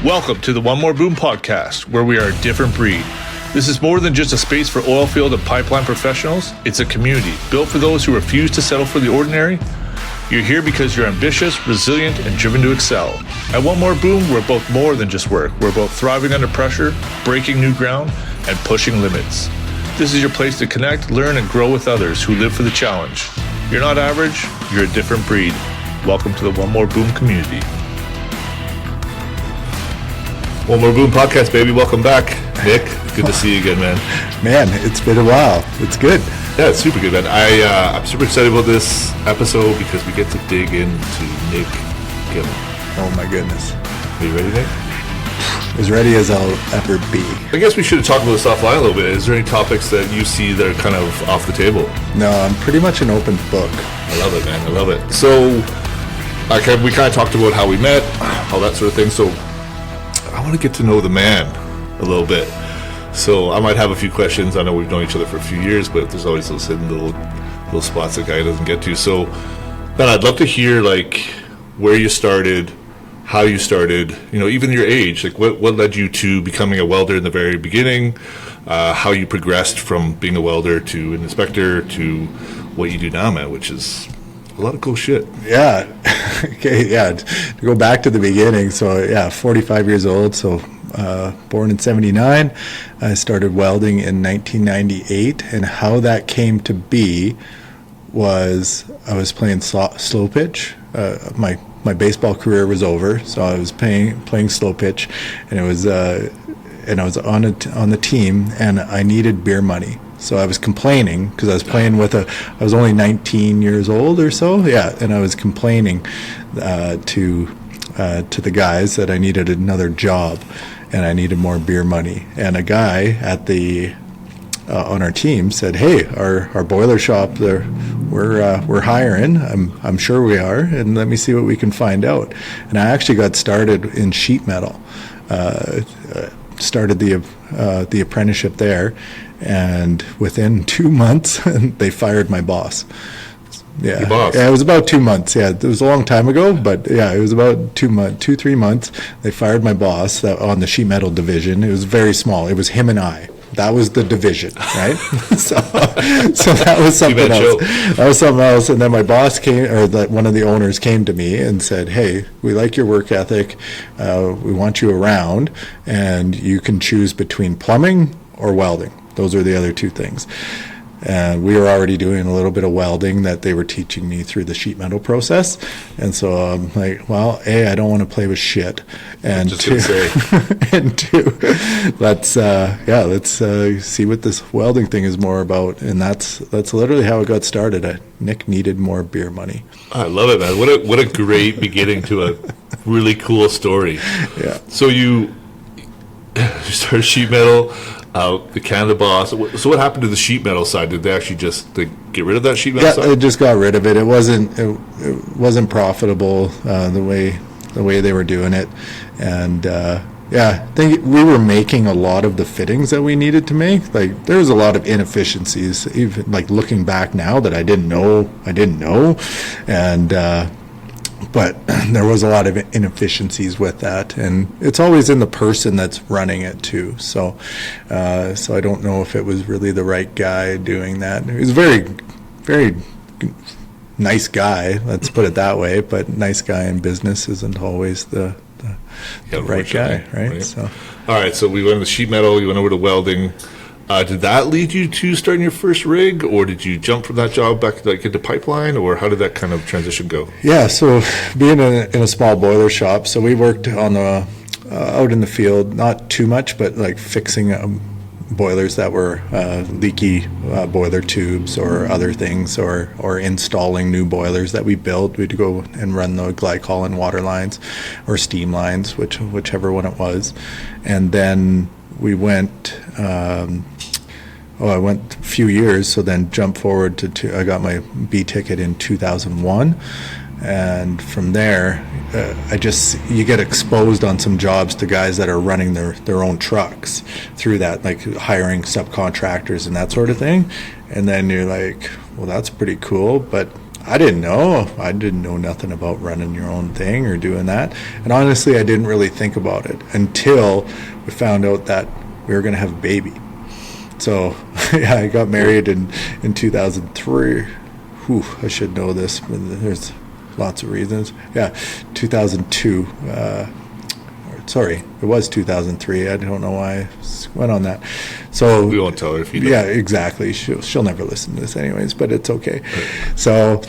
Welcome to the One More Boom podcast, where we are a different breed. This is more than just a space for oil field and pipeline professionals. It's a community built for those who refuse to settle for the ordinary. You're here because you're ambitious, resilient, and driven to excel. At One More Boom, we're both more than just work. We're both thriving under pressure, breaking new ground, and pushing limits. This is your place to connect, learn, and grow with others who live for the challenge. You're not average, you're a different breed. Welcome to the One More Boom community. One More Boom podcast, baby. Welcome back, Nick. Good to see you again, man. Man, it's been a while. It's good. Yeah, it's super good, man. I'm super excited about this episode because we get to dig into Nick Gemmell. Oh my goodness. Are you ready, Nick? As ready as I'll ever be. I guess we should have talked about this offline a little bit. Is there any topics that you see that are kind of off the table? No, I'm pretty much an open book. I love it, man. I love it. So, we kind of talked about how we met, all that sort of thing. So, I want to get to know the man a little bit. So I might have a few questions. I know we've known each other for a few years, but there's always those hidden little spots that guy doesn't get to. So, Ben, I'd love to hear where you started, how you started, even your age. What led you to becoming a welder in the very beginning, how you progressed from being a welder to an inspector to what you do now, man, which is a lot of cool shit. Yeah. Okay, yeah. To go back to the beginning, so 45 years old, so born in 79. I started welding in 1998, and how that came to be was I was playing slow pitch. My baseball career was over, so I was playing slow pitch, and I was on the team, and I needed beer money. So I was complaining because I was playing I was only 19 years old or so, and I was complaining to the guys that I needed another job and I needed more beer money. And a guy on our team said, "Hey, our boiler shop, we're hiring. I'm sure we are, and let me see what we can find out." And I actually got started in sheet metal. Started the apprenticeship there, and within 2 months they fired my boss. Your boss? Yeah, it was about 2 months. Yeah, it was a long time ago, but it was about 3 months. They fired my boss on the sheet metal division. It was very small. It was him and I. That was the division, right? so that was something else. That was something else. And then my boss one of the owners came to me and said, "Hey, we like your work ethic. We want you around, and you can choose between plumbing or welding. Those are the other two things." And we were already doing a little bit of welding that they were teaching me through the sheet metal process. And so I'm like, well, A, I don't want to play with shit. And two, let's see what this welding thing is more about. And that's literally how it got started. Nick needed more beer money. I love it, man. What a great beginning to a really cool story. Yeah. So you started sheet metal. Became the boss. So what happened to the sheet metal side? Did they actually just get rid of that sheet metal side? Yeah, they just got rid of it. It wasn't profitable the way they were doing it, and we were making a lot of the fittings that we needed to make. There was a lot of inefficiencies, even looking back now that I didn't know, and. But there was a lot of inefficiencies with that, and it's always in the person that's running it too. So I don't know if it was really the right guy doing that. He was a very, very nice guy, let's put it that way. But nice guy in business isn't always the right guy, right? So, all right. So we went to sheet metal. You went over to welding. Did that lead you to starting your first rig, or did you jump from that job back into pipeline, or how did that kind of transition go? Yeah, so being in a small boiler shop, so we worked on out in the field, not too much, but fixing boilers that were leaky boiler tubes or other things, or installing new boilers that we built. We'd go and run the glycol and water lines or steam lines, whichever one it was, and then we went. I went a few years, so then jump forward to I got my B ticket in 2001, and from there, you get exposed on some jobs to guys that are running their own trucks through that, hiring subcontractors and that sort of thing, and then you're like, well, that's pretty cool, but I didn't know. I didn't know nothing about running your own thing or doing that. And honestly, I didn't really think about it until we found out that we were going to have a baby. So, yeah, I got married in 2003. Whew, I should know this, but there's lots of reasons. Yeah, 2002. Sorry, it was 2003. I don't know why I went on that. So we won't tell her if you know. Yeah, exactly. She'll never listen to this anyways, but it's okay. Right. So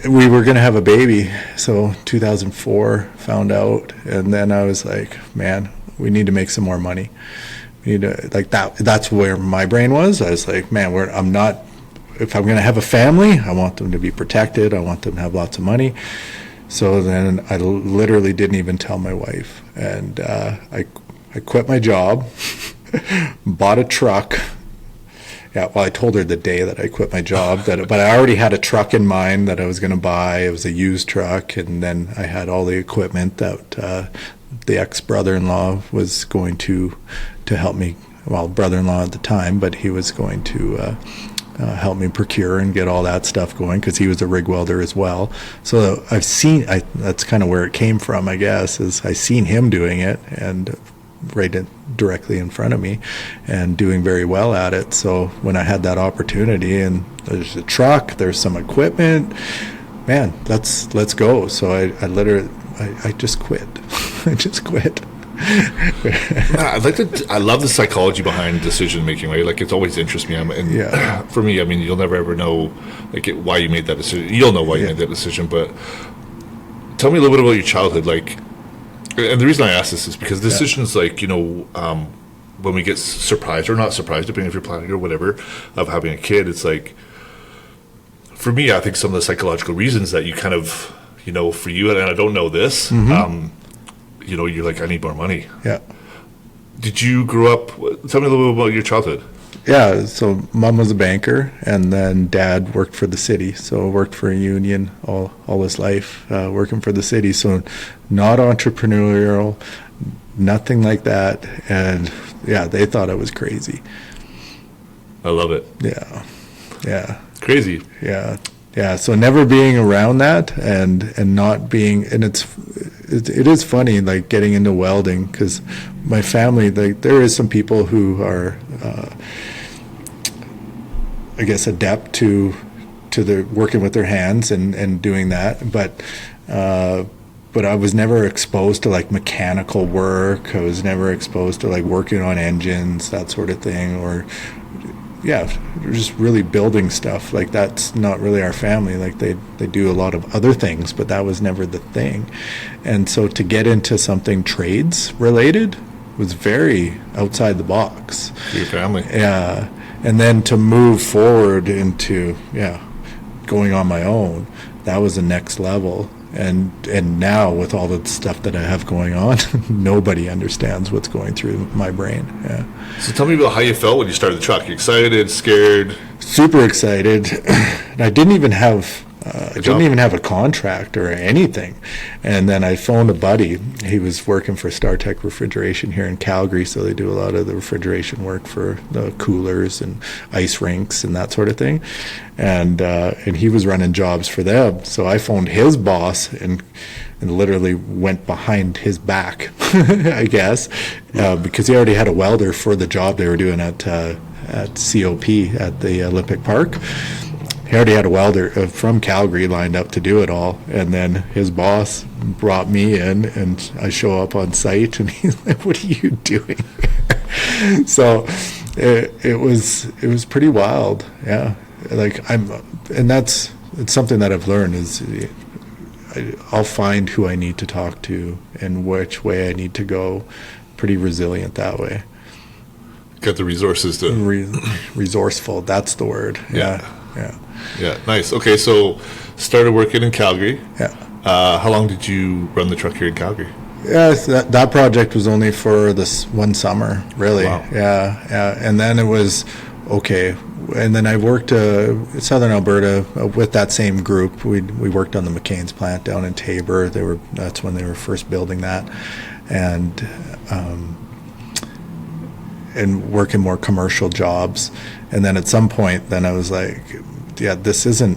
we were going to have a baby. So 2004, found out, and then I was like, man, we need to make some more money. We need to, like, that's where my brain was. I was like, man, if I'm going to have a family, I want them to be protected. I want them to have lots of money. So then I literally didn't even tell my wife, and I quit my job, bought a truck. Yeah, well, I told her the day that I quit my job, but I already had a truck in mind that I was going to buy. It was a used truck, and then I had all the equipment that the ex-brother-in-law was going to help me. Well, brother-in-law at the time, but he was going to help me procure and get all that stuff going because he was a rig welder as well. So that's kind of where it came from, I guess, is I seen him doing it and directly in front of me and doing very well at it. So when I had that opportunity and there's a truck, there's some equipment, man, let's go. So I just quit. I just quit. I love the psychology behind decision making, right? Like, it's always interests me. For me, I mean, you'll never ever know why you made that decision. You'll know why you made that decision, but tell me a little bit about your childhood. Like, and the reason I ask this is because decisions when we get surprised or not surprised, depending if you're planning or whatever, of having a kid, it's like, for me, I think some of the psychological reasons that you kind of, for you, and I don't know this, you're like, I need more money. Yeah. Did you grow up? Tell me a little bit about your childhood. Yeah. So mom was a banker, and then dad worked for the city. So worked for a union all his life, working for the city. So not entrepreneurial, nothing like that. And yeah, they thought I was crazy. I love it. Yeah. Yeah. Crazy. Yeah. Yeah, so never being around that and not being, and it is funny, like, getting into welding, because my family, there is some people who are, I guess, adept to the working with their hands and doing that, but I was never exposed to like mechanical work. I was never exposed to like working on engines, that sort of thing, or just really building stuff. Like, that's not really our family. Like, they do a lot of other things, but that was never the thing. And so to get into something trades related was very outside the box. For your family. Yeah. And then to move forward into going on my own, that was the next level. And now with all the stuff that I have going on, nobody understands what's going through my brain. Yeah. So tell me about how you felt when you started the truck. You excited, scared? Super excited. And I didn't even have a contract or anything. And then I phoned a buddy. He was working for StarTech Refrigeration here in Calgary, so they do a lot of the refrigeration work for the coolers and ice rinks and that sort of thing. And he was running jobs for them. So I phoned his boss and literally went behind his back, I guess, because he already had a welder for the job they were doing at COP at the Olympic Park. He already had a welder from Calgary lined up to do it all, and then his boss brought me in, and I show up on site, and he's like, "What are you doing?" So it was pretty wild, yeah. Like, it's something that I've learned is I'll find who I need to talk to and which way I need to go. Pretty resilient that way. Got the resources to resourceful. That's the word. Yeah. Yeah, nice. Okay, so started working in Calgary. Yeah. How long did you run the truck here in Calgary? Yeah, that project was only for this one summer, really. Wow. Yeah. And then it was okay. And then I worked Southern Alberta with that same group. We worked on the McCain's plant down in Tabor. That's when they were first building that, and working more commercial jobs. And then at some point, then I was like, yeah, this isn't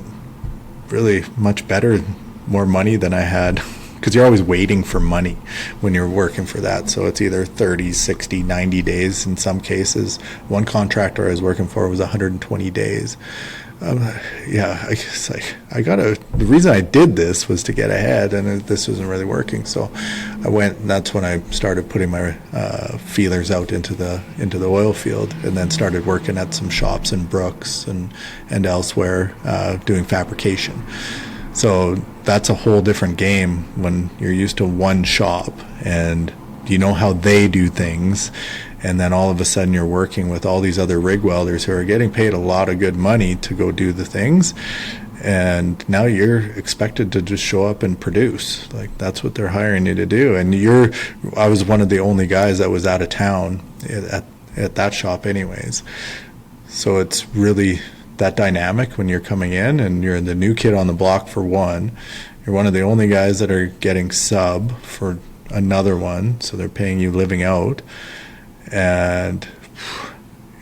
really much better, more money than I had, because you're always waiting for money when you're working for that. So it's either 30, 60, 90 days in some cases. One contractor I was working for was 120 days. I guess the reason I did this was to get ahead, and this wasn't really working. So I went, and that's when I started putting my feelers out into the oil field, and then started working at some shops in Brooks and elsewhere, doing fabrication. So that's a whole different game when you're used to one shop and you know how they do things, and then all of a sudden you're working with all these other rig welders who are getting paid a lot of good money to go do the things, and now you're expected to just show up and produce. Like, that's what they're hiring you to do. And I was one of the only guys that was out of town at that shop anyways. So it's really that dynamic when you're coming in and you're the new kid on the block for one. You're one of the only guys that are getting sub for another one, so they're paying you living out. And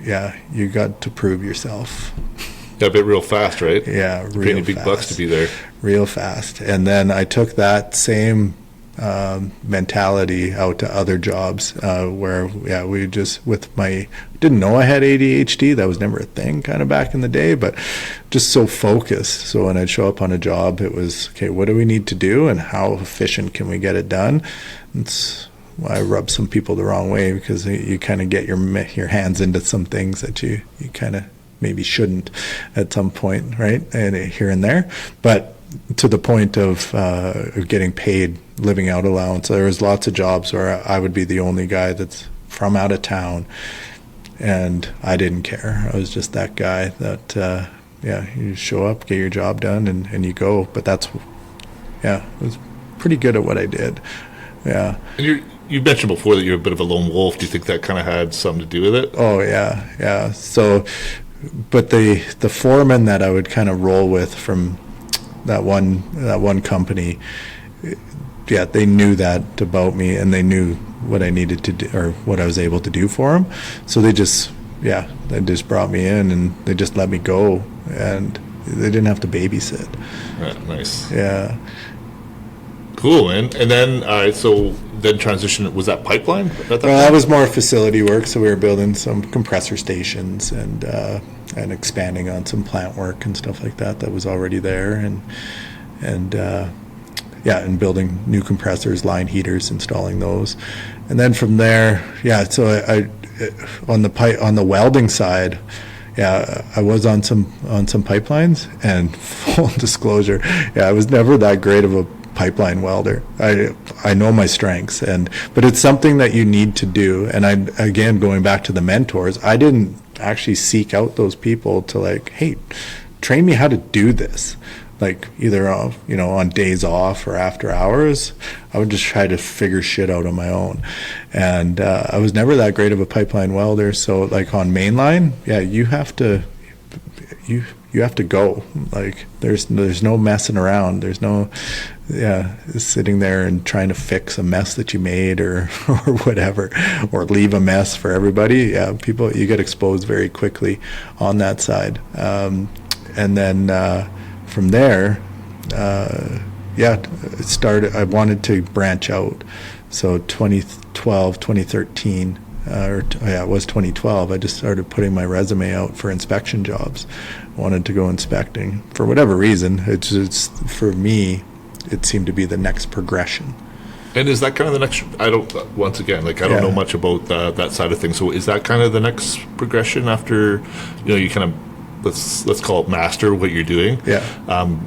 yeah, you got to prove yourself. Yeah, a bit real fast, right? Yeah, real paying big fast. Bucks to be there. Real fast. And then I took that same mentality out to other jobs, where we just didn't know I had ADHD. That was never a thing kind of back in the day, but just so focused. So when I'd show up on a job, it was, okay, what do we need to do and how efficient can we get it done? I rub some people the wrong way, because you kind of get your hands into some things that you kind of maybe shouldn't at some point, right? And here and there, but to the point of getting paid living out allowance. There was lots of jobs where I would be the only guy that's from out of town, and I didn't care. I was just that guy that you show up, get your job done, and you go. But I was pretty good at what I did. Yeah. And you mentioned before that you're a bit of a lone wolf. Do you think that kind of had something to do with it? Oh yeah. So, but the foreman that I would kind of roll with from that one company, they knew that about me, and they knew what I needed to do, or what I was able to do for them. So they just brought me in, and they just let me go, and they didn't have to babysit. Right, nice. Yeah. Cool, man. And then, so then transition, was that pipeline? That was more facility work. So we were building some compressor stations and expanding on some plant work and stuff like that was already there, and building new compressors, line heaters, installing those. And then from there, so I on the welding side, I was on some pipelines, and full disclosure, I was never that great of a pipeline welder. I know my strengths, but it's something that you need to do. And again, going back to the mentors, I didn't actually seek out those people to like, hey, train me how to do this. Like either on days off or after hours, I would just try to figure shit out on my own. And I was never that great of a pipeline welder. So like on mainline, you have to go. Like there's no messing around. There's no sitting there and trying to fix a mess that you made or whatever, or leave a mess for everybody. You get exposed very quickly on that side. And then from there, I wanted to branch out. So 2013, it was 2012, I just started putting my resume out for inspection jobs. I wanted to go inspecting. For whatever reason, it's for me, it seemed to be the next progression. And is that kind of the next, I don't know much about that side of things. So is that kind of the next progression after, you kind of, let's call it master what you're doing? Yeah.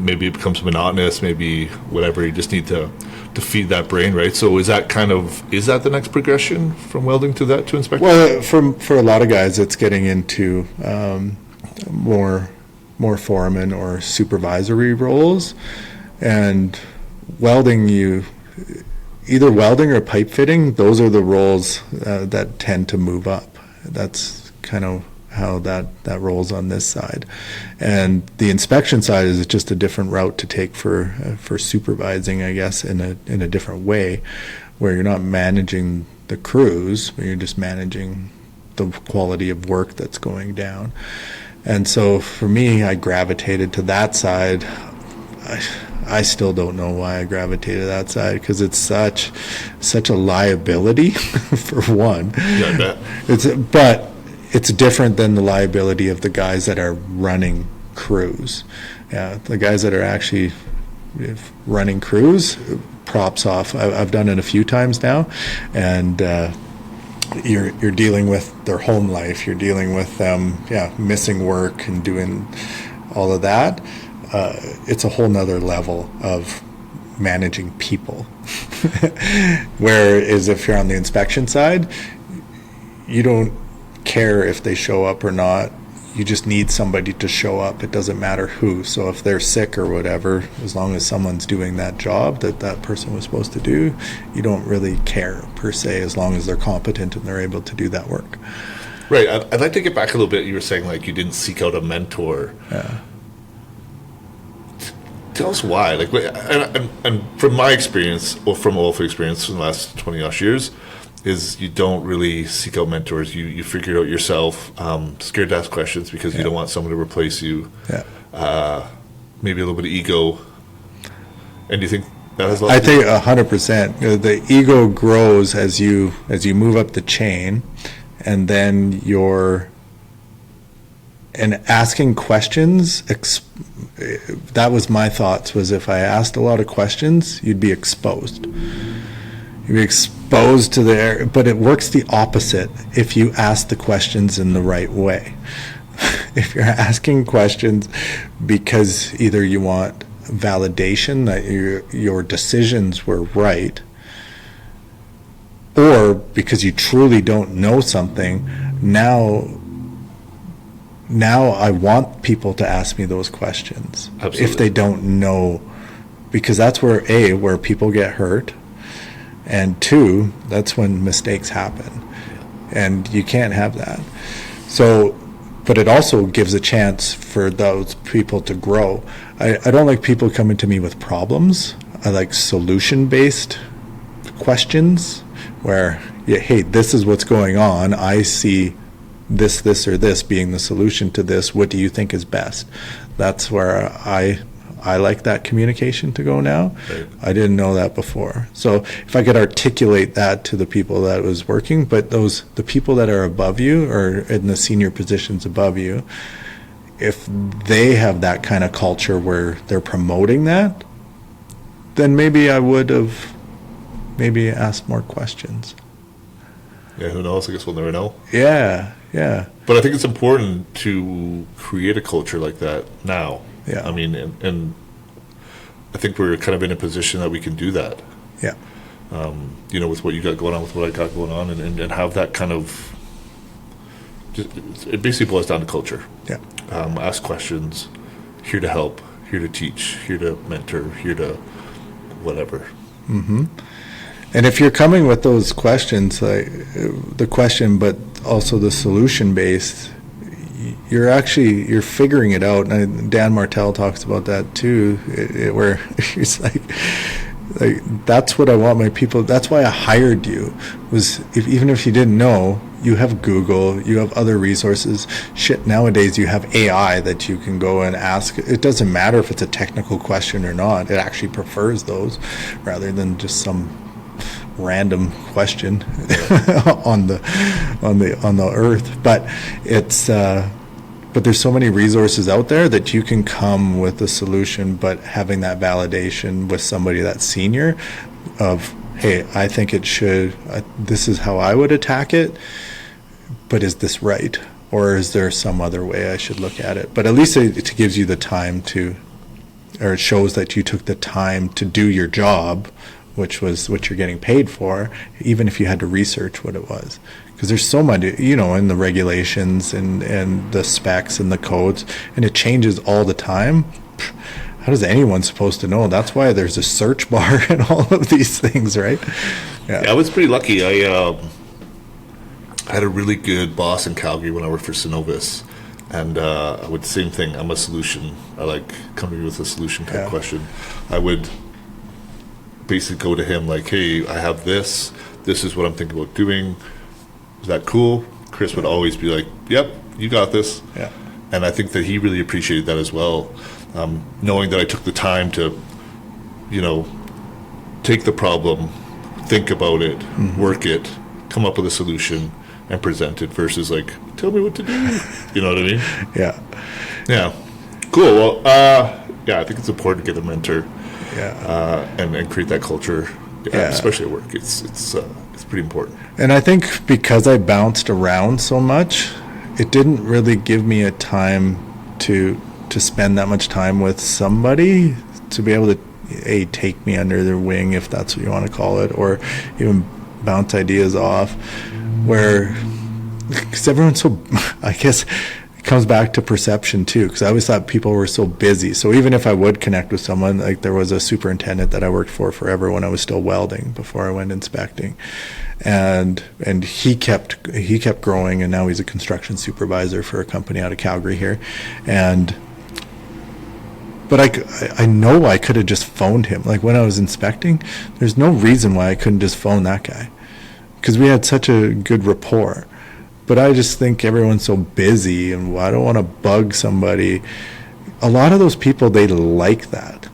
Maybe it becomes monotonous, maybe whatever, you just need to feed that brain, right? So is that the next progression from welding to inspection? Well, for a lot of guys, it's getting into more foreman or supervisory roles. And welding, either welding or pipe fitting, those are the roles that tend to move up. That's kind of how that rolls on this side. And the inspection side is just a different route to take for supervising, I guess, in a different way, where you're not managing the crews, but you're just managing the quality of work that's going down. And so for me, I gravitated to that side I still don't know why I gravitated that side, because it's such a liability for one. Yeah, I bet. But it's different than the liability of the guys that are running crews. Yeah, the guys that are actually running crews, props off. I've done it a few times now, and you're dealing with their home life. You're dealing with them, missing work and doing all of that. It's a whole nother level of managing people. Whereas if you're on the inspection side, you don't care if they show up or not. You just need somebody to show up. It doesn't matter who. So if they're sick or whatever, as long as someone's doing that job that person was supposed to do, you don't really care per se, as long as they're competent and they're able to do that work. Right. I'd like to get back a little bit. You were saying like you didn't seek out a mentor. Yeah. Tell us why. Like, and from my experience, or from oilfield experience in the last 20-odd years, is you don't really seek out mentors. You figure it out yourself. Scared to ask questions because you don't want someone to replace you. Yeah. Maybe a little bit of ego. And do you think that has a lot I to do? think 100%. The ego grows as you move up the chain, and then and asking questions. That was my thoughts. Was if I asked a lot of questions, you'd be exposed. You'd be exposed to but it works the opposite if you ask the questions in the right way. If you're asking questions because either you want validation that your decisions were right, or because you truly don't know something, now I want people to ask me those questions. Absolutely. If they don't know, because that's where people get hurt, and two, that's when mistakes happen, and you can't have that. So, but it also gives a chance for those people to grow. I don't like people coming to me with problems. I like solution-based questions where, hey, this is what's going on. I see this, or this being the solution to this. What do you think is best? That's where I like that communication to go now. Right. I didn't know that before. So if I could articulate that to the people that was working, but the people that are above you or in the senior positions above you, if they have that kind of culture where they're promoting that, then maybe I would have asked more questions. Yeah, who knows? I guess we'll never know. Yeah. But I think it's important to create a culture like that now. Yeah. I mean, and I think we're kind of in a position that we can do that. Yeah. With what you got going on, with what I got going on, and have that kind of, it basically boils down to culture. Yeah. Ask questions, here to help, here to teach, here to mentor, here to whatever. Mm-hmm. And if you're coming with those questions, like the question, but also the solution based, you're figuring it out. And Dan Martell talks about that too, where he's like that's what I want my people. That's why I hired you. Was even if you didn't know, you have Google, you have other resources. Shit, nowadays you have AI that you can go and ask. It doesn't matter if it's a technical question or not. It actually prefers those rather than just some random question on the earth. But it's but there's so many resources out there that you can come with a solution, but having that validation with somebody that's senior of, hey, I think it should, this is how I would attack it, but is this right? Or is there some other way I should look at it? But at least it gives you the time or it shows that you took the time to do your job, which was what you're getting paid for, even if you had to research what it was. Because there's so much, in the regulations and the specs and the codes, and it changes all the time. How is anyone supposed to know? That's why there's a search bar and all of these things, right? Yeah, I was pretty lucky. I had a really good boss in Calgary when I worked for Synovus, and I would same thing. I'm a solution. I like coming with a solution type question. I would basically go to him like, hey, I have this. This is what I'm thinking about doing. Is that cool? Chris would always be like, yep, you got this. Yeah. And I think that he really appreciated that as well, knowing that I took the time to, take the problem, think about it, work it, come up with a solution, and present it versus like, tell me what to do. You know what I mean? Yeah. Yeah. Cool. Well, I think it's important to get a mentor. Yeah. And create that culture, especially at work. It's pretty important. And I think because I bounced around so much, it didn't really give me a time to spend that much time with somebody to be able to take me under their wing, if that's what you want to call it, or even bounce ideas off. Where, because everyone's so, I guess it comes back to perception too, because I always thought people were so busy. So even if I would connect with someone, like there was a superintendent that I worked for forever when I was still welding before I went inspecting, and he kept growing, and now he's a construction supervisor for a company out of Calgary here, but I know I could have just phoned him. Like when I was inspecting, there's no reason why I couldn't just phone that guy, because we had such a good rapport. But I just think everyone's so busy, and I don't want to bug somebody. A lot of those people, they like that.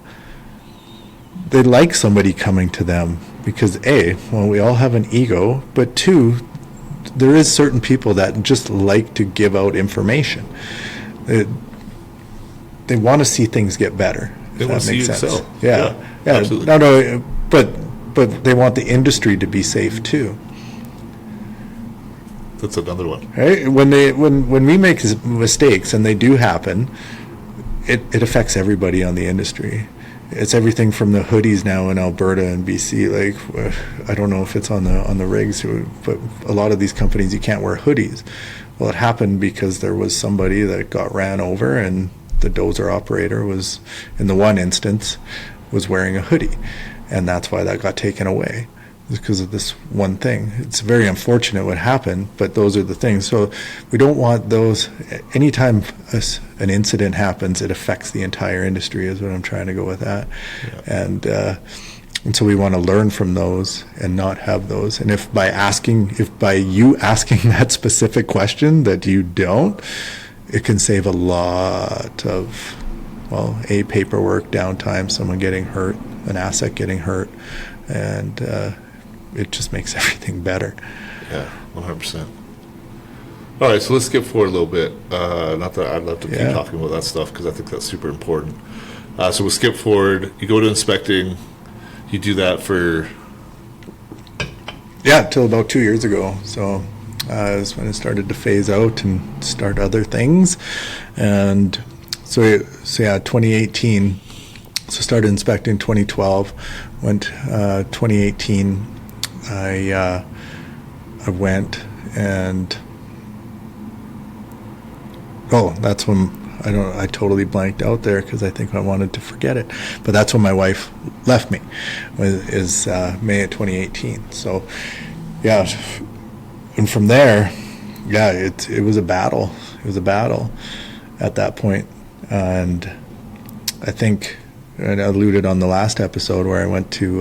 They like somebody coming to them because we all have an ego, but two, there is certain people that just like to give out information. They want to see things get better. They want to see you excel. Yeah, absolutely. No, but they want the industry to be safe too. That's another one. Right? When we make mistakes, and they do happen, it affects everybody on the industry. It's everything from the hoodies now in Alberta and BC. Like, I don't know if it's on the rigs, but a lot of these companies, you can't wear hoodies. Well, it happened because there was somebody that got ran over, and the dozer operator was, in the one instance, was wearing a hoodie, and that's why that got taken away. Because of this one thing. It's very unfortunate what happened, but those are the things. So we don't want those. Anytime an incident happens, it affects the entire industry, is what I'm trying to go with that. Yeah. And so we want to learn from those and not have those. And if by you asking that specific question that you don't, it can save a lot of, paperwork, downtime, someone getting hurt, an asset getting hurt, and it just makes everything better. Yeah, 100%. All right, so let's skip forward a little bit. Not that I'd love to keep talking about that stuff, because I think that's super important. So we'll skip forward. You go to inspecting. You do that for... Yeah, till about 2 years ago. So is when it started to phase out and start other things. And so 2018. So started inspecting 2012. Went 2018. I went and that's when I totally blanked out there, because I think I wanted to forget it. But that's when my wife left me. Is May of 2018. So and from there, it was a battle. It was a battle at that point, and I think I alluded on the last episode where I went to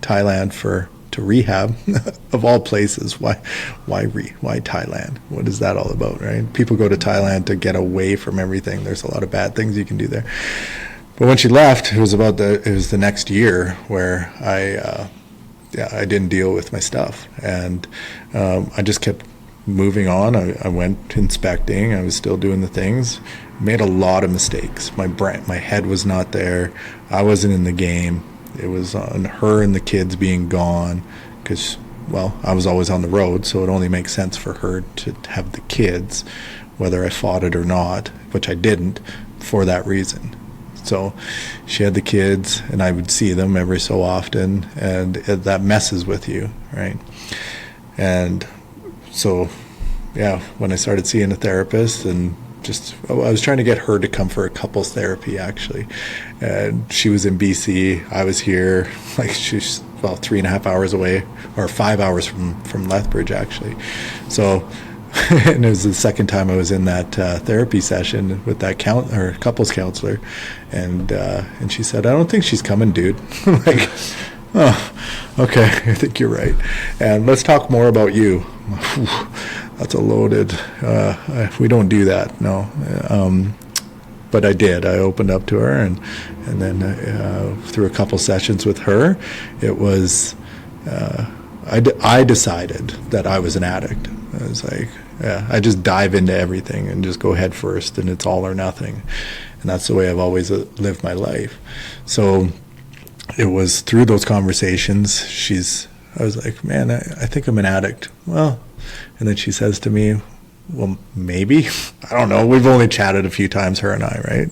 Thailand to rehab, of all places. Why Thailand? What is that all about, right? People go to Thailand to get away from everything. There's a lot of bad things you can do there. But when she left, it was the next year where I didn't deal with my stuff, and I just kept moving on. I went inspecting. I was still doing the things. Made a lot of mistakes. My head was not there. I wasn't in the game. It was on her and the kids being gone, because, I was always on the road, so it only makes sense for her to have the kids, whether I fought it or not, which I didn't, for that reason. So she had the kids, and I would see them every so often, and that messes with you, right? And so, when I started seeing a therapist, and I was trying to get her to come for a couples therapy, actually. And she was in BC. I was here. Like, she's 3.5 hours away, or 5 hours from Lethbridge, actually. So, and it was the second time I was in that therapy session with that couples counselor, and she said, "I don't think she's coming, dude." Like, oh, okay, I think you're right. And let's talk more about you. that's a loaded, we don't do that, no. But I did. I opened up to her, and then through a couple sessions with her, it was, I decided that I was an addict. I was like, yeah, I just dive into everything and just go head first, and it's all or nothing. And that's the way I've always lived my life. So it was through those conversations, I was like, man, I think I'm an addict. Well, and then she says to me, well, maybe. I don't know. We've only chatted a few times, her and I, right?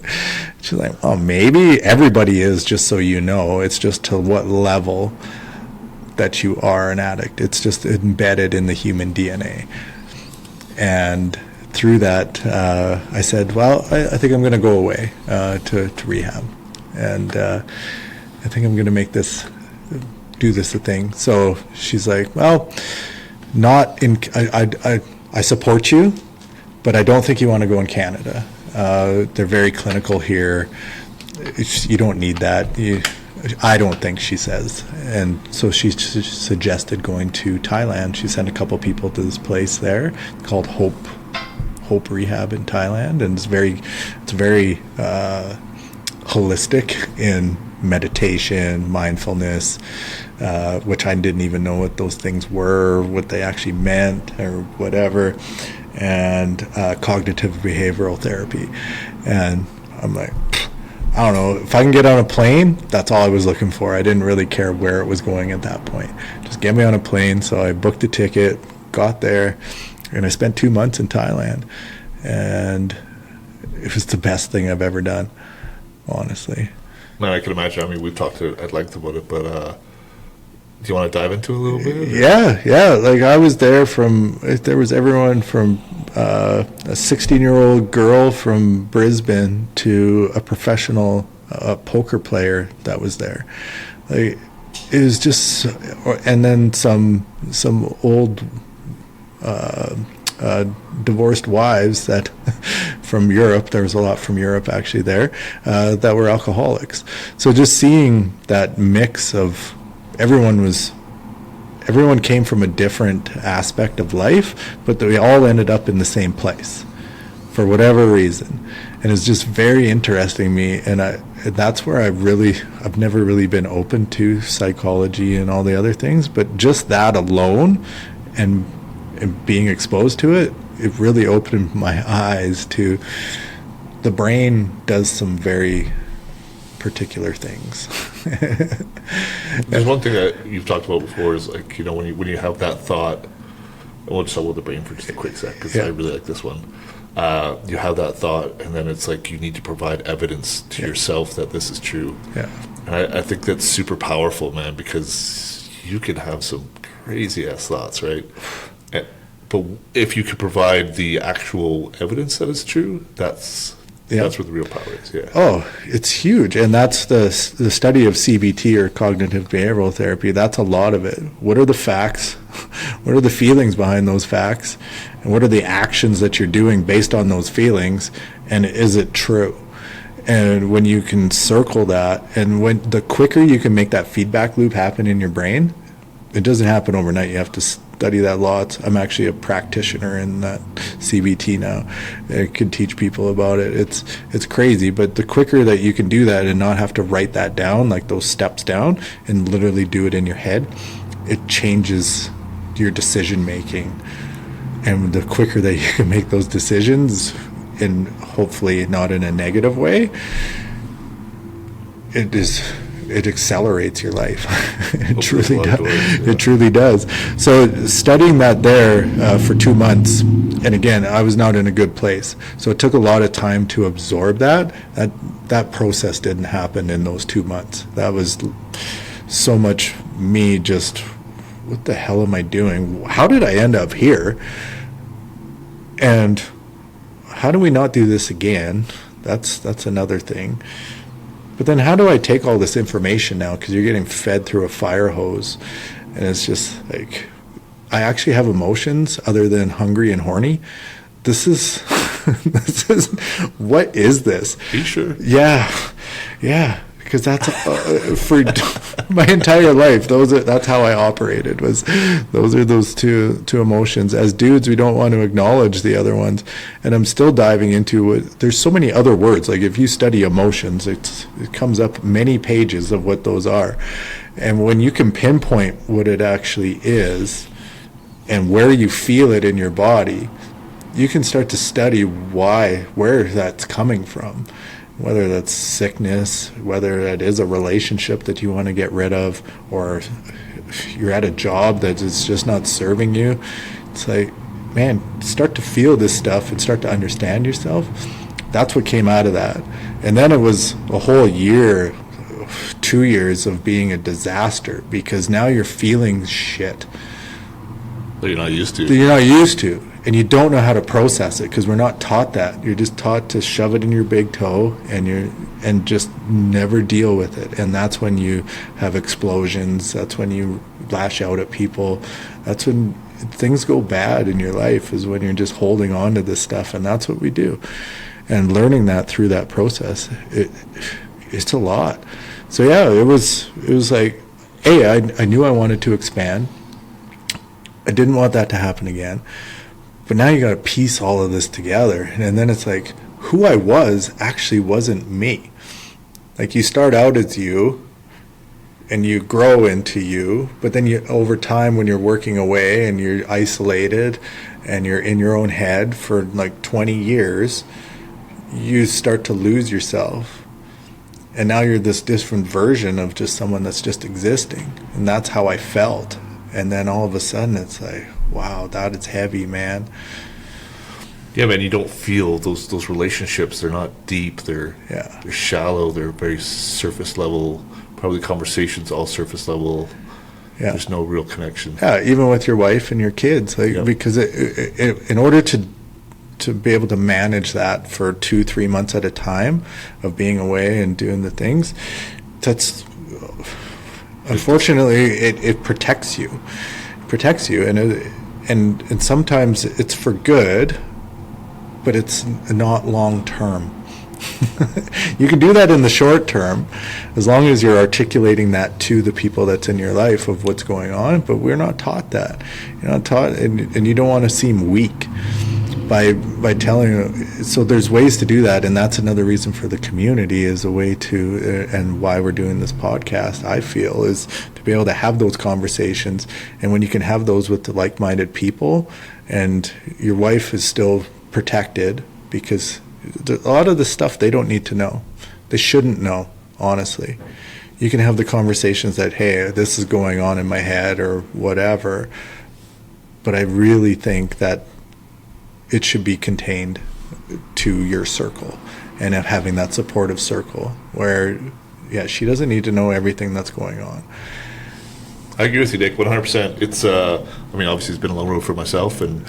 She's like, well, maybe. Everybody is, just so you know. It's just to what level that you are an addict. It's just embedded in the human DNA. And through that, I said, well, I think I'm going to go away to rehab. And I think I'm going to do this a thing. So she's like, well, I support you, but I don't think you want to go in Canada. They're very clinical here. You don't need that. I don't think, she says. And so she suggested going to Thailand. She sent a couple people to this place there called Hope Rehab in Thailand, and it's very holistic in meditation, mindfulness, which I didn't even know what those things were, what they actually meant or whatever, and cognitive behavioral therapy. And I'm like, I don't know, if I can get on a plane, that's all I was looking for. I didn't really care where it was going at that point. Just get me on a plane. So I booked a ticket, got there, and I spent 2 months in Thailand. And it was the best thing I've ever done, honestly. Man, I can imagine. I mean, we've talked at length about it, but do you want to dive into it a little bit? Yeah. Like, I was there there was everyone from a 16-year-old girl from Brisbane to a professional poker player that was there. Like, it was just, and then some old divorced wives that from Europe. There was a lot from Europe actually there that were alcoholics. So just seeing that mix of everyone came from a different aspect of life, but they all ended up in the same place for whatever reason. And it's just very interesting to me. And that's where I've never really been open to psychology and all the other things, but just that alone and being exposed to it, it really opened my eyes to the brain does some very particular things. There's one thing that you've talked about before is, like, you know, when you have that thought, and we'll just talk about the brain for just a quick sec, because I really like this one. You have that thought, and then it's like you need to provide evidence to yourself that this is true. Yeah. And I think that's super powerful, man, because you can have some crazy ass thoughts, right? But if you could provide the actual evidence that it's true, that's where the real power is. Yeah. Oh, it's huge, and that's the study of CBT, or cognitive behavioral therapy. That's a lot of it. What are the facts? What are the feelings behind those facts? And what are the actions that you're doing based on those feelings? And is it true? And when you can circle that, and when the quicker you can make that feedback loop happen in your brain, it doesn't happen overnight. You have to study that lots. I'm actually a practitioner in that CBT now. I could teach people about it. It's crazy, but the quicker that you can do that and not have to write that down, like those steps down, and literally do it in your head, it changes your decision making. And the quicker that you can make those decisions, and hopefully not in a negative way, it accelerates your life. It truly does. It truly does. So studying that there for 2 months, and again, I was not in a good place. So it took a lot of time to absorb that. That process didn't happen in those 2 months. That was so much me just, what the hell am I doing? How did I end up here? And how do we not do this again? That's another thing. But then how do I take all this information now? Because you're getting fed through a fire hose. And it's just like, I actually have emotions other than hungry and horny. This is, what is this? Are you sure? Yeah. Because that's, my entire life. That's how I operated. Those are those two emotions. As dudes, we don't want to acknowledge the other ones, and I'm still diving into it. There's so many other words. Like if you study emotions, it comes up many pages of what those are, and when you can pinpoint what it actually is and where you feel it in your body, you can start to study where that's coming from. Whether that's sickness, whether that is a relationship that you want to get rid of, or you're at a job that is just not serving you. It's like, man, start to feel this stuff and start to understand yourself. That's what came out of that. And then it was a whole year, 2 years of being a disaster, because now you're feeling shit that you're not used to. And you don't know how to process it, because we're not taught that. You're just taught to shove it in your big toe and just never deal with it. And that's when you have explosions. That's when you lash out at people. That's when things go bad in your life, is when you're just holding on to this stuff. And that's what we do. And learning that through that process, it's a lot. So yeah, it was like, I knew I wanted to expand. I didn't want that to happen again. But now you got to piece all of this together. And then it's like, who I was actually wasn't me. Like, you start out as you, and you grow into you, but then over time, when you're working away and you're isolated and you're in your own head for like 20 years, you start to lose yourself. And now you're this different version of just someone that's just existing. And that's how I felt. And then all of a sudden it's like, wow, that is heavy, man. Yeah, man, you don't feel those relationships. They're not deep. They're shallow. They're very surface level. Probably conversations all surface level. Yeah. There's no real connection. Yeah, even with your wife and your kids, because in order to be able to manage that for 2-3 months at a time of being away and doing the things, that's unfortunately it protects you. And sometimes it's for good, but it's not long term. You can do that in the short term, as long as you're articulating that to the people that's in your life of what's going on, but we're not taught that. You're not taught, and you don't want to seem weak by telling. So there's ways to do that, and that's another reason for the community is a way to, and why we're doing this podcast, I feel, is to be able to have those conversations. And when you can have those with the like-minded people, and your wife is still protected, because a lot of the stuff they don't need to know. They shouldn't know, honestly. You can have the conversations that, hey, this is going on in my head or whatever, but I really think that it should be contained to your circle, and of having that supportive circle where, she doesn't need to know everything that's going on. I agree with you, Nick, 100%. It's, obviously it's been a long road for myself, and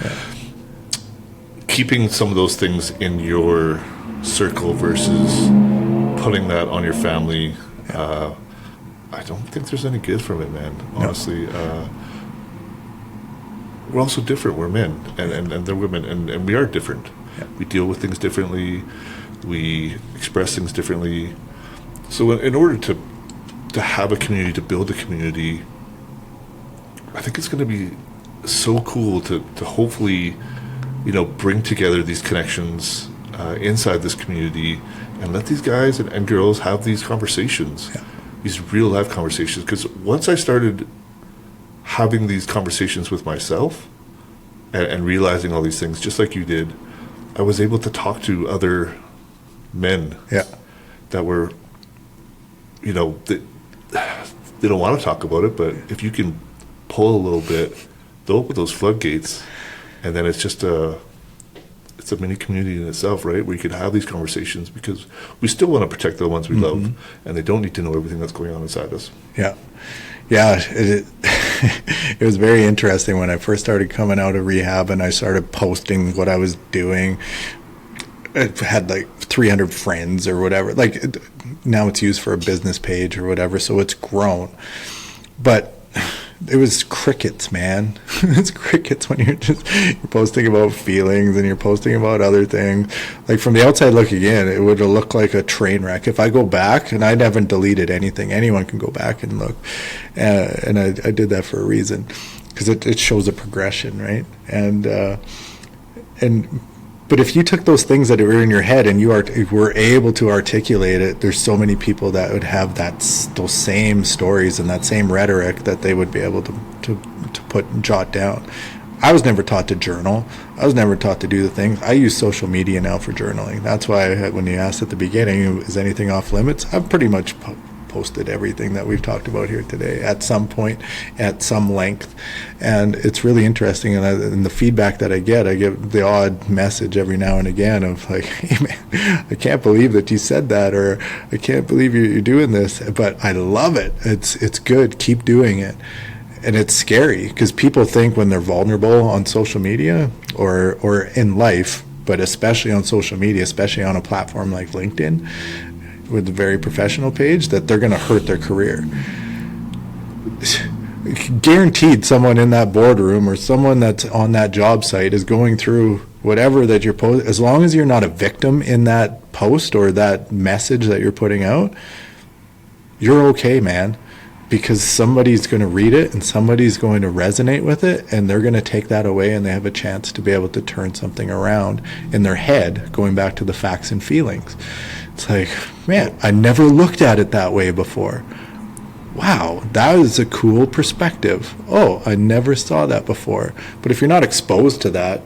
keeping some of those things in your circle versus putting that on your family, I don't think there's any good from it, man. Honestly, we're also different. We're men, and they're women, and we are different. Yeah. We deal with things differently. We express things differently. So in order to have a community, to build a community, I think it's going to be so cool to hopefully, bring together these connections inside this community, and let these guys and girls have these conversations, these real life conversations. Because once I started having these conversations with myself and realizing all these things, just like you did, I was able to talk to other men that were, they don't want to talk about it, but if you can pull a little bit, they'll open those floodgates. And then it's just it's a mini community in itself, right? Where you can have these conversations, because we still want to protect the ones we love, and they don't need to know everything that's going on inside us. Yeah. It was very interesting when I first started coming out of rehab and I started posting what I was doing. I had like 300 friends or whatever. Now it's used for a business page or whatever, so it's grown. But it was crickets, man. It's crickets when you're posting about feelings and you're posting about other things. Like from the outside looking in, it would look like a train wreck. If I go back, and I haven't deleted anything, anyone can go back and look. And I did that for a reason, because it shows a progression, right? But if you took those things that were in your head and you were able to articulate it, there's so many people that would have those same stories and that same rhetoric that they would be able to put and jot down. I was never taught to journal. I was never taught to do the things. I use social media now for journaling. That's why when you asked at the beginning, is anything off limits? I've pretty much posted everything that we've talked about here today at some point, at some length. And it's really interesting. And the feedback that I get the odd message every now and again of like, hey man, I can't believe that you said that, or I can't believe you're doing this, but I love it. It's good. Keep doing it. And it's scary because people think when they're vulnerable on social media or in life, but especially on social media, especially on a platform like LinkedIn, with a very professional page, that they're going to hurt their career. Guaranteed someone in that boardroom or someone that's on that job site is going through whatever that you're posting. As long as you're not a victim in that post or that message that you're putting out, you're okay, man, because somebody's going to read it and somebody's going to resonate with it, and they're going to take that away, and they have a chance to be able to turn something around in their head, going back to the facts and feelings. It's like, man, I never looked at it that way before. Wow, that is a cool perspective. Oh, I never saw that before. But if you're not exposed to that,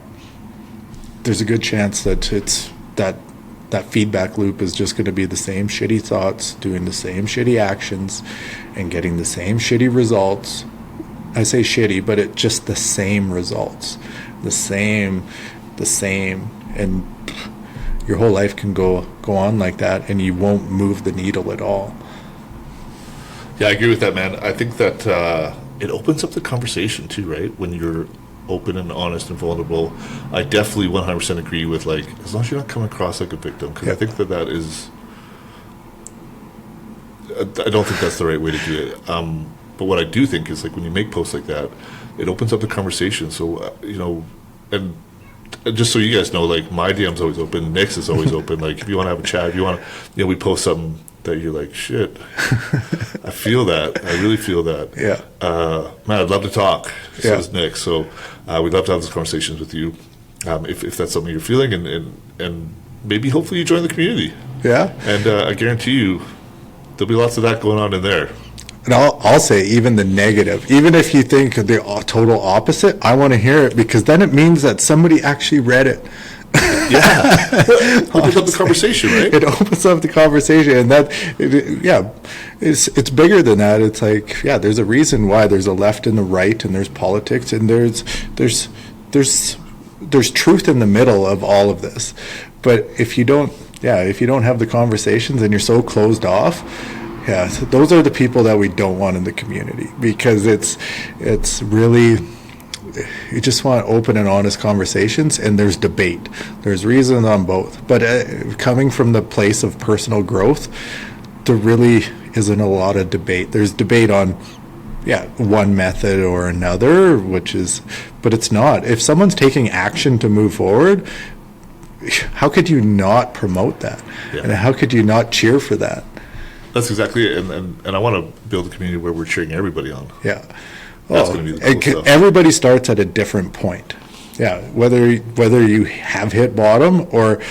there's a good chance that it's that feedback loop is just going to be the same shitty thoughts, doing the same shitty actions, and getting the same shitty results. I say shitty, but it's just the same results. The same, and your whole life can go on like that, and you won't move the needle at all. Yeah, I agree with that, man. I think that it opens up the conversation too, right? When you're open and honest and vulnerable. I definitely 100% agree with, like, as long as you're not coming across like a victim, because I think that is, I don't think that's the right way to do it. But what I do think is, like, when you make posts like that, it opens up the conversation. So, and just so you guys know, like, my DM's always open, Nick's is always open. Like, if you want to have a chat, if you want to, we post something that you're like, shit, I feel that. I really feel that. Yeah. Man, I'd love to talk. So yeah. Does Nick. So we'd love to have these conversations with you, if that's something you're feeling, and maybe hopefully you join the community. Yeah. And I guarantee you there'll be lots of that going on in there. And I'll say even the negative, even if you think the total opposite, I want to hear it, because then it means that somebody actually read it. Yeah. It opens up the conversation, right? It opens up the conversation, and it's bigger than that. It's like, yeah, there's a reason why there's a left and a right, and there's politics, and there's truth in the middle of all of this. But if you don't have the conversations and you're so closed off, yeah, so those are the people that we don't want in the community, because it's really, you just want open and honest conversations, and there's debate. There's reason on both. But coming from the place of personal growth, there really isn't a lot of debate. There's debate on, one method or another, but it's not. If someone's taking action to move forward, how could you not promote that? Yeah. And how could you not cheer for that? That's exactly it. And I want to build a community where we're cheering everybody on. Yeah. That's going to be the cool stuff. Everybody starts at a different point. Yeah, whether you have hit bottom or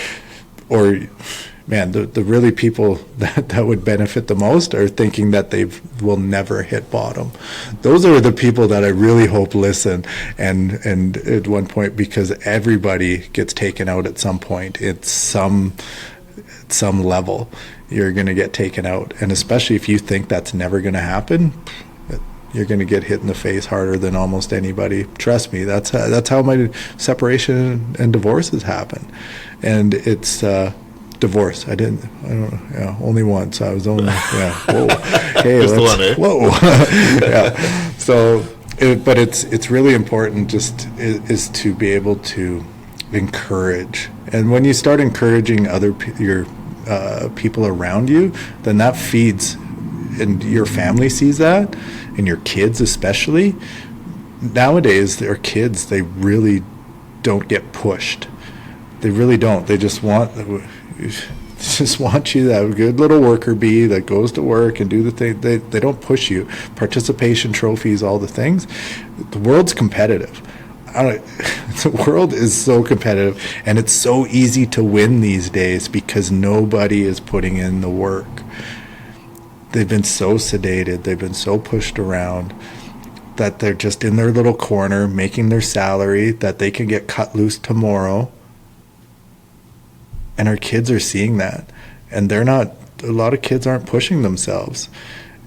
man, the really people that would benefit the most are thinking that they will never hit bottom. Those are the people that I really hope listen and at one point, because everybody gets taken out at some point. It's some level you're going to get taken out, and especially if you think that's never going to happen, you're going to get hit in the face harder than almost anybody. Trust me, that's how my separation and divorces happen. And it's divorce. Only once. I was only whoa. Hey, just the one, eh? Whoa. Yeah. So, but it's really important is to be able to encourage. And when you start encouraging your people around you, then that feeds and your family sees that, and your kids especially, nowadays their kids, they really don't get pushed. They really don't. They just want you to have a good little worker bee that goes to work and do the thing. They don't push you. Participation trophies, all the things. The world's competitive. The world is so competitive, and it's so easy to win these days because nobody is putting in the work. They've been so sedated, they've been so pushed around that they're just in their little corner making their salary that they can get cut loose tomorrow. And our kids are seeing that, and a lot of kids aren't pushing themselves,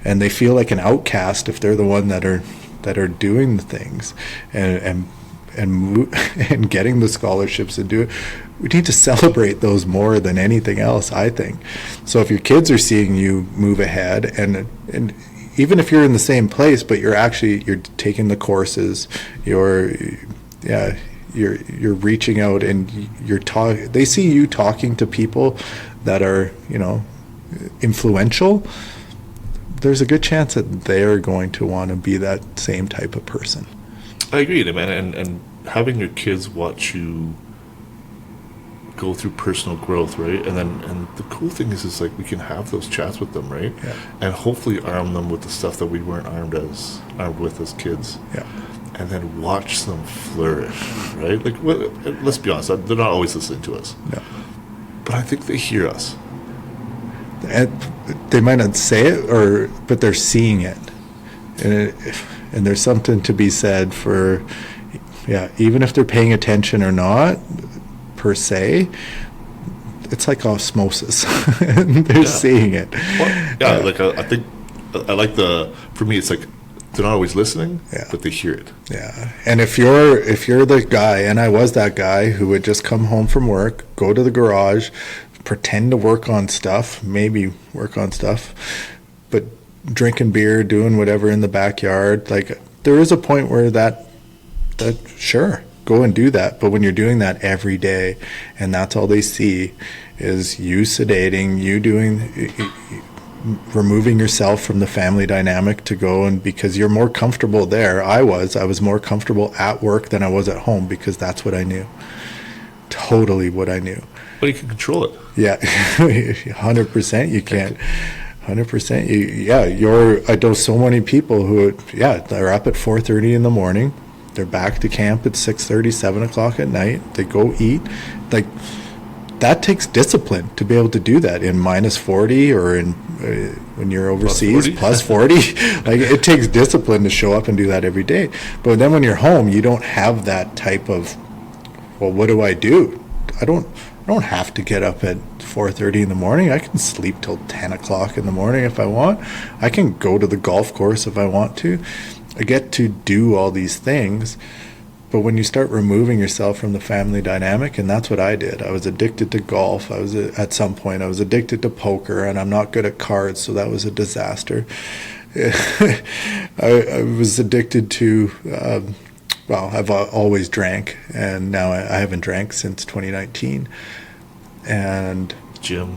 and they feel like an outcast if they're the one that are doing the things and getting the scholarships and do it. We need to celebrate those more than anything else, I think. So if your kids are seeing you move ahead, and even if you're in the same place, but you're taking the courses, you're reaching out, and they see you talking to people that are, influential, there's a good chance that they're going to want to be that same type of person. I agree, man, and having your kids watch you go through personal growth, right? And the cool thing is like we can have those chats with them, right? Yeah. And hopefully arm them with the stuff that we weren't armed with as kids. Yeah. And then watch them flourish, right? Like, let's be honest, they're not always listening to us. No. But I think they hear us. And they might not say it, but they're seeing it. And there's something to be said for, even if they're paying attention or not, per se, it's like osmosis. They're seeing it. Well, I think I like for me, it's like, they're not always listening, but they hear it. Yeah, and if you're the guy, and I was that guy who would just come home from work, go to the garage, pretend to work on stuff, but drinking beer, doing whatever in the backyard, like there is a point where that sure, go and do that. But when you're doing that every day, and that's all they see is you sedating, you doing, removing yourself from the family dynamic to go, and because you're more comfortable there. I was more comfortable at work than I was at home because that's what I knew. Totally what I knew. But you can control it. Yeah, 100% you can. 100%. I know so many people who, they're up at 4:30 in the morning. They're back to camp at 6:30, 7 o'clock at night. They go eat. Like, that takes discipline to be able to do that in minus 40 or in when you're overseas, plus 40. Like, it takes discipline to show up and do that every day. But then when you're home, you don't have that type of, well, what do? I don't have to get up at 4:30 in the morning. I can sleep till 10 o'clock in the morning if I want. I can go to the golf course if I want to. I get to do all these things. But when you start removing yourself from the family dynamic, and that's what I did. I was addicted to golf. At some point, I was addicted to poker, and I'm not good at cards, so that was a disaster. I was addicted to, I've always drank, and now I haven't drank since 2019. And gym.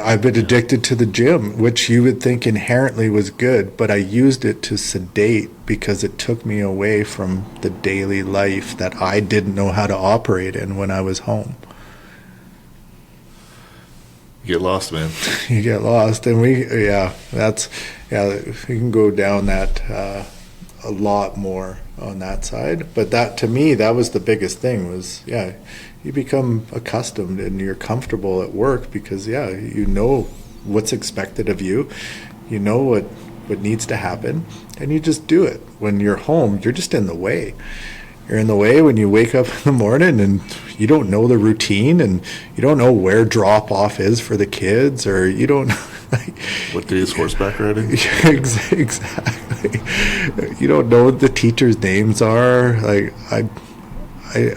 I've been addicted to the gym, which you would think inherently was good, but I used it to sedate because it took me away from the daily life that I didn't know how to operate in when I was home. You get lost, man. You get lost, and we can go down that a lot more on that side. But that, to me, that was the biggest thing was, you become accustomed and you're comfortable at work because, you know what's expected of you. You know what needs to happen, and you just do it. When you're home, you're just in the way. You're in the way when you wake up in the morning and you don't know the routine and you don't know where drop-off is for the kids, or you don't what day is horseback riding? Exactly. You don't know what the teachers' names are. Like,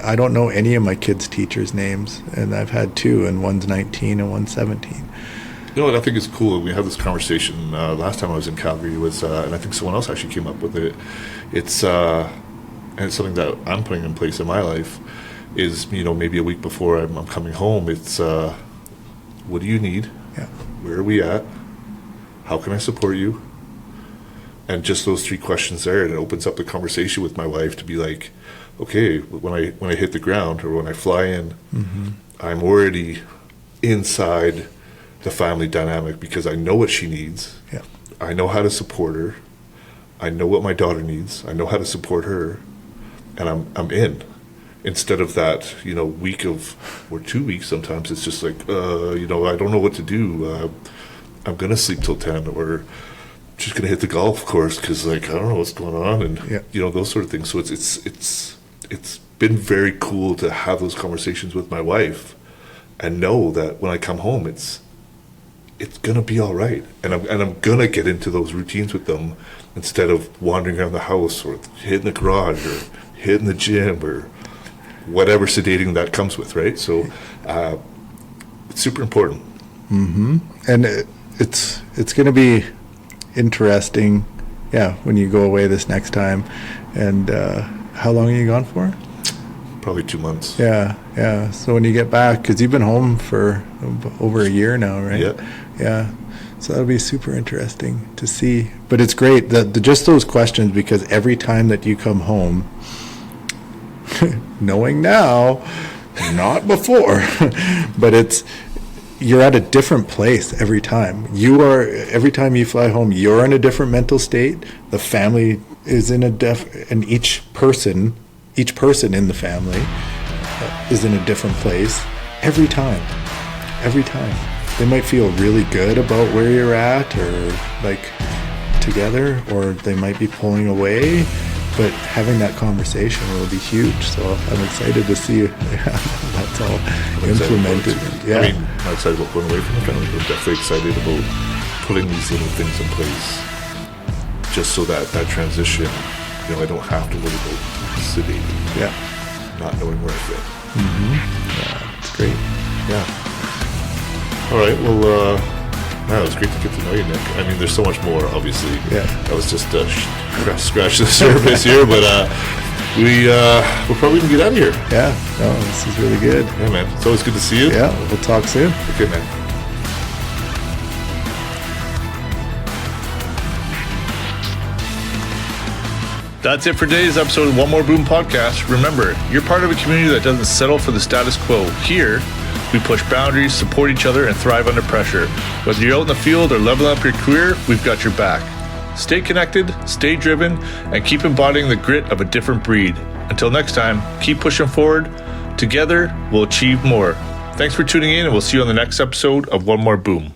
I don't know any of my kids' teachers' names, and I've had two, and one's 19 and one's 17. You know what I think is cool? We had this conversation last time I was in Calgary, and I think someone else actually came up with it. It's something that I'm putting in place in my life is, maybe a week before I'm coming home, it's what do you need? Yeah. Where are we at? how can I support you? And just those 3 questions there, and it opens up the conversation with my wife to be like, okay, when I hit the ground or when I fly in, I'm already inside the family dynamic because I know what she needs. Yeah. I know how to support her. I know what my daughter needs. I know how to support her, and I'm in. Instead of that, week or 2 weeks, sometimes it's just like, I don't know what to do. I'm gonna sleep till 10, or just gonna hit the golf course because I don't know what's going on, and those sort of things. So it's been very cool to have those conversations with my wife, and know that when I come home, it's gonna be all right, and I'm gonna get into those routines with them instead of wandering around the house or hitting the garage or hitting the gym or whatever sedating that comes with, right? So it's super important. And it's going to be interesting, when you go away this next time. And how long are you gone for? Probably 2 months. Yeah. So when you get back, because you've been home for over a year now, right? Yeah. So that'll be super interesting to see. But it's great that just those questions, because every time that you come home, knowing now, not before, but you're at a different place every time. Every time you fly home, you're in a different mental state. The family is in and each person in the family is in a different place every time. They might feel really good about where you're at, or like together, or they might be pulling away, but having that conversation will be huge. So I'm excited to see that's all implemented. I mean, I'm excited about going away from the family, but definitely excited about putting these little things in place just so that transition, I don't have to worry about sedating. Yeah. Not knowing where I fit. Yeah, it's great. Yeah. All right. Well, it was great to get to know you, Nick. I mean, there's so much more, obviously. Yeah. That was just scratch the surface here, but we're probably gonna get out of here. Yeah. No, this is really good. Yeah, man. It's always good to see you. Yeah. We'll talk soon. Okay, man. That's it for today's episode of One More Boom podcast. Remember, you're part of a community that doesn't settle for the status quo. Here, we push boundaries, support each other, and thrive under pressure. Whether you're out in the field or leveling up your career, we've got your back. Stay connected, stay driven, and keep embodying the grit of a different breed. Until next time, keep pushing forward. Together, we'll achieve more. Thanks for tuning in, and we'll see you on the next episode of One More Boom.